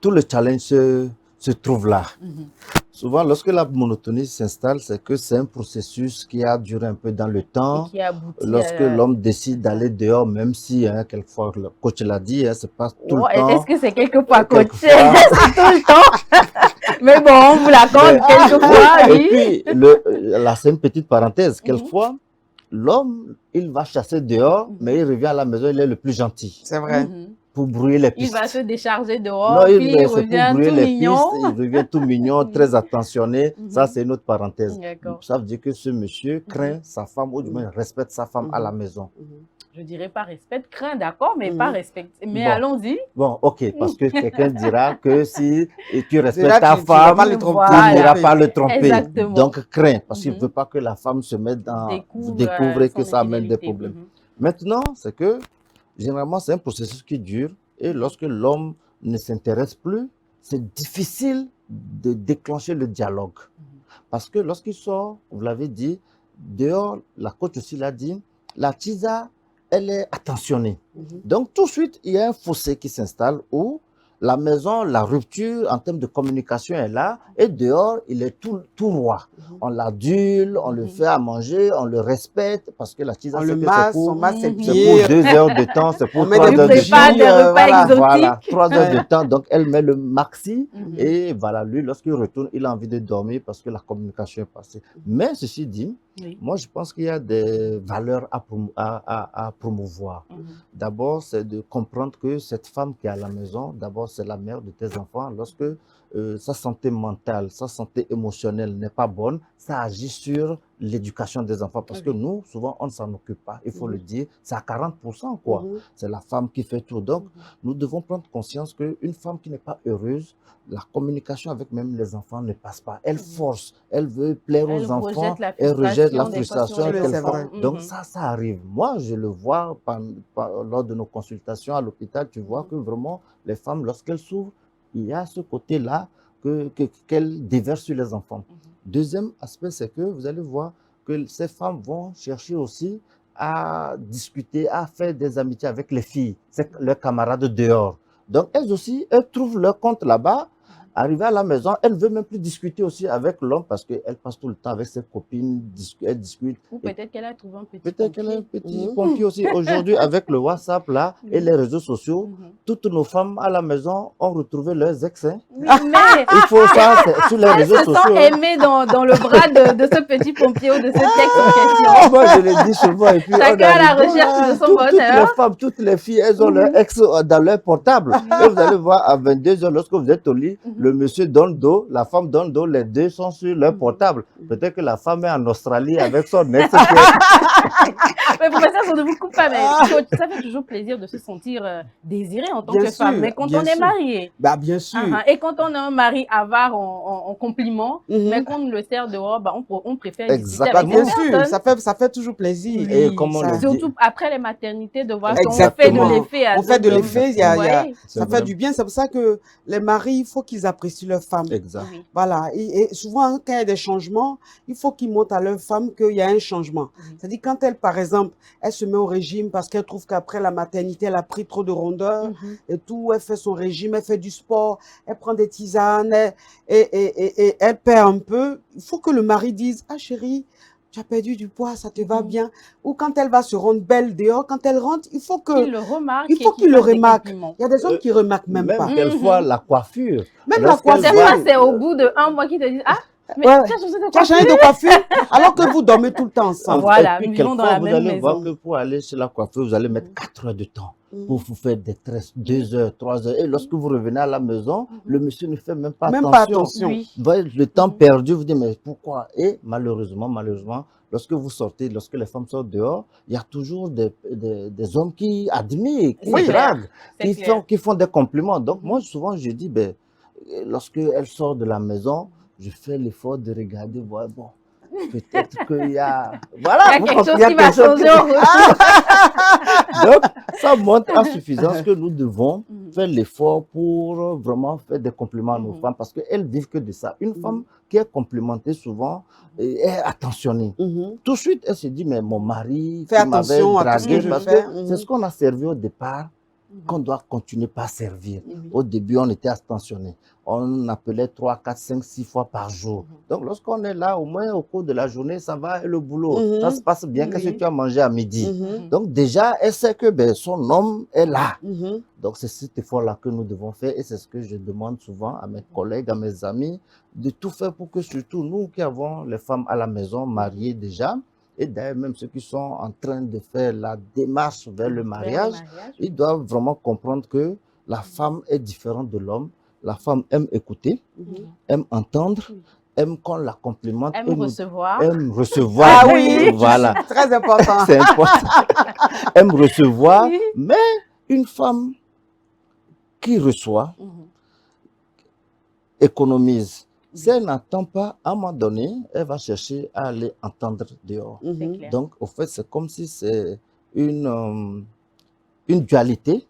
tout le challenge se trouve là. Souvent, lorsque la monotonie s'installe, c'est que c'est un processus qui a duré un peu dans le temps. Et qui aboutit Lorsque l'homme décide d'aller dehors, même si, quelquefois, le coach l'a dit, c'est pas tout le temps. Est-ce que c'est quelquefois coaché? C'est tout le temps. Mais bon, on vous l'accorde quelquefois. Et puis, là, c'est une petite parenthèse. Quelquefois, l'homme, il va chasser dehors, mais il revient à la maison, il est le plus gentil. C'est vrai. Pour brouiller les pistes. Il va se décharger dehors, puis il revient tout mignon. Il revient tout mignon, très attentionné. Ça, c'est une autre parenthèse. Ça veut dire que ce monsieur craint sa femme, ou du moins respecte sa femme à la maison. Je dirais pas respecte, craint, d'accord, mais pas respecte. Mais allons-y. Bon, ok, parce que quelqu'un dira que si tu respectes ta femme, tu n'iras pas le tromper. Exactement. Donc, craint, parce qu'il ne veut pas que la femme se mette dans... découvre que ça amène des problèmes. Maintenant, c'est que généralement, c'est un processus qui dure et lorsque l'homme ne s'intéresse plus, c'est difficile de déclencher le dialogue. Parce que lorsqu'il sort, vous l'avez dit, dehors, la coach aussi l'a dit, la tisa, elle est attentionnée. Donc, tout de suite, il y a un fossé qui s'installe où la maison, la rupture en termes de communication est là et dehors, il est tout roi. On l'adule, on le fait à manger, on le respecte parce que la tisa, c'est pour 2 heures de temps, c'est pour 3 heures de temps. Voilà, 3 heures de temps. Donc, elle met le maxi et voilà, lui, lorsqu'il retourne, il a envie de dormir parce que la communication est passée. Mais ceci dit, moi, je pense qu'il y a des valeurs à promouvoir. D'abord, c'est de comprendre que cette femme qui est à la maison, d'abord, c'est la mère de tes enfants. Lorsque sa santé mentale, sa santé émotionnelle n'est pas bonne, ça agit sur l'éducation des enfants. Parce que nous, souvent, on ne s'en occupe pas. Il faut le dire, c'est à 40%, quoi. C'est la femme qui fait tout. Donc, nous devons prendre conscience qu'une femme qui n'est pas heureuse, la communication avec même les enfants ne passe pas. Elle force, elle veut plaire aux enfants, elle rejette la frustration. Donc ça arrive. Moi, je le vois lors de nos consultations à l'hôpital, tu vois que vraiment, les femmes, lorsqu'elles s'ouvrent, il y a ce côté-là qu'elles déversent sur les enfants. Deuxième aspect, c'est que vous allez voir que ces femmes vont chercher aussi à discuter, à faire des amitiés avec les filles, leurs camarades dehors. Donc, elles aussi, elles trouvent leur compte là-bas. Arrivée à la maison, elle ne veut même plus discuter aussi avec l'homme parce qu'elle passe tout le temps avec ses copines, elle discute. Ou peut-être qu'elle a trouvé un petit Peut-être qu'elle a un petit pompier aussi. Aujourd'hui, avec le WhatsApp là et les réseaux sociaux, toutes nos femmes à la maison ont retrouvé leurs ex. Oui, mais il faut ça sur les réseaux sociaux. Elles se sont aimées dans le bras de ce petit pompier ou de ce texte en question. Moi, je le dis souvent. Et puis, chacun à la recherche de son bonheur. Toutes les femmes, toutes les filles, elles ont leur ex dans leur portable. Et vous allez voir, à 22 h, lorsque vous êtes au lit, le monsieur donne le dos, la femme donne le dos, les deux sont sur leur portable. Peut-être que la femme est en Australie avec son ex. Mais professeur, ça ne vous coupe pas, mais ça fait toujours plaisir de se sentir désiré en tant que femme. Mais quand on est marié, bien sûr. Et quand on a un mari avare en compliment, mais qu'on le sert dehors, on préfère discuter avec bien sûr, ça fait toujours plaisir. Et surtout après les maternités, de voir qu'on fait de l'effet. On fait de l'effet, ça fait du bien. C'est pour ça que les maris, il faut qu'ils apprécient leur femme. Exact. Voilà. Et souvent, quand il y a des changements, il faut qu'ils montrent à leur femme qu'il y a un changement. C'est-à-dire, quand elle, par exemple, elle se met au régime parce qu'elle trouve qu'après la maternité, elle a pris trop de rondeur et tout, elle fait son régime, elle fait du sport, elle prend des tisanes et elle perd un peu. Il faut que le mari dise, ah chérie, tu as perdu du poids, ça te va bien. Ou quand elle va se rendre belle dehors, quand elle rentre, il faut qu'il le remarque. Il faut qu'il le remarque. Il y a des hommes qui ne remarquent même pas. Même quelquefois, la coiffure. Même la coiffure. C'est au bout d'1 mois qu'ils te disent, ah, mais tu as changé de coiffure alors que vous dormez tout le temps ensemble. Voilà, et puis, nous vivons dans la même maison. Vous allez voir que pour aller chez la coiffure, vous allez mettre 4 heures de temps pour vous faire des tresses, 2 heures, 3 heures. Et lorsque vous revenez à la maison, le monsieur ne fait même pas attention. Oui. Vous voyez, le temps perdu, vous dites, mais pourquoi? Et malheureusement, lorsque vous sortez, lorsque les femmes sortent dehors, il y a toujours des hommes qui admirent, qui draguent, qui font des compliments. Donc, moi, souvent, je dis, lorsque elle sort de la maison, je fais l'effort de regarder, voir, bon, peut-être qu'il y a... Voilà, il y a quelque chose qui va changer au retour. Donc, ça montre en suffisance que nous devons faire l'effort pour vraiment faire des compliments à nos femmes parce qu'elles vivent que de ça. Une femme qui est complimentée souvent est attentionnée. Tout de suite, elle se dit, mais mon mari fait attention m'avait dragué à tout ce que parce que c'est ce qu'on a servi au départ qu'on doit continuer par servir. Au début, on était attentionné. On appelait 3, 4, 5, 6 fois par jour. Donc, lorsqu'on est là, au moins au cours de la journée, ça va et le boulot. Ça se passe bien. Qu'est-ce que tu as mangé à midi? Donc, déjà, elle sait que son homme est là. Donc, c'est cet effort-là que nous devons faire et c'est ce que je demande souvent à mes collègues, à mes amis, de tout faire pour que surtout nous qui avons les femmes à la maison, mariées déjà, et d'ailleurs même ceux qui sont en train de faire la démarche vers le mariage, ils doivent vraiment comprendre que la femme est différente de l'homme. La femme aime écouter, aime entendre, aime qu'on la complimente. Aime recevoir. Aime recevoir. Ah oui, voilà. Très important. C'est important. Aime recevoir, mais une femme qui reçoit, économise. Si elle n'entend pas, à un moment donné, elle va chercher à aller entendre dehors. Donc, au fait, c'est comme si c'est une dualité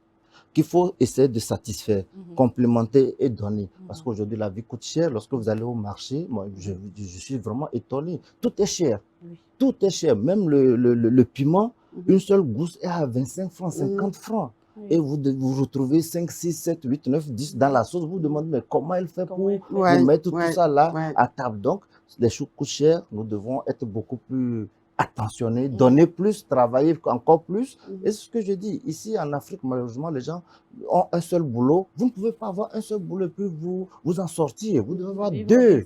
qu'il faut essayer de satisfaire, complémenter et donner. Parce qu'aujourd'hui, la vie coûte cher. Lorsque vous allez au marché, moi, je suis vraiment étonné. Tout est cher. Tout est cher. Même le piment, une seule gousse est à 25 francs, 50 francs. Et vous retrouvez 5, 6, 7, 8, 9, 10 dans la sauce. Vous vous demandez, mais comment elle fait pour mettre tout ça là à table? Donc, les choses coûtent cher. Nous devons être beaucoup plus attentionnés, donner plus, travailler encore plus. Et c'est ce que je dis. Ici, en Afrique, malheureusement, les gens ont un seul boulot. Vous ne pouvez pas avoir un seul boulot et puis vous en sortir. Vous devez avoir deux.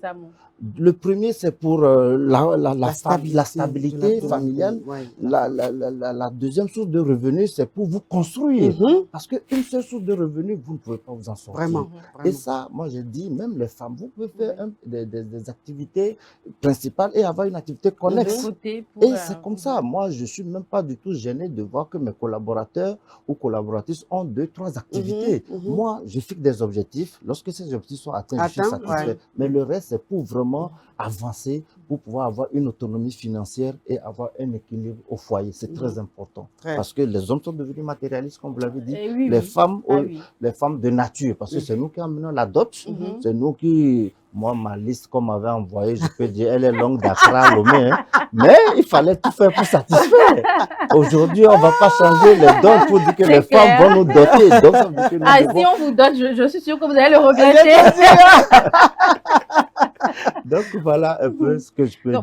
Le premier, c'est pour la stabilité familiale. La deuxième source de revenus, c'est pour vous construire. Parce qu'une seule source de revenus, vous ne pouvez pas vous en sortir. Vraiment. Et ça, moi, je dis, même les femmes, vous pouvez faire des activités principales et avoir une activité connexe. Et c'est comme ça. Moi, je ne suis même pas du tout gêné de voir que mes collaborateurs ou collaboratrices ont 2, 3 activités. Moi, je fixe des objectifs. Lorsque ces objectifs sont atteints, je suis satisfait. Mais le reste, c'est pour vraiment avancer, pour pouvoir avoir une autonomie financière et avoir un équilibre au foyer. C'est très important. Parce que les hommes sont devenus matérialistes, comme vous l'avez dit. Les femmes de nature, parce que c'est nous qui amenons la dot. C'est nous qui... Moi, ma liste qu'on m'avait envoyée, je peux dire, elle est longue d'Accra à Lomé. Mais il fallait tout faire pour satisfaire. Aujourd'hui, on ne va pas changer les dons pour dire que les femmes vont nous doter. Donc, ça veut dire que nous si on vous dote, je suis sûre que vous allez le regretter. Donc, voilà un peu ce que je peux dire.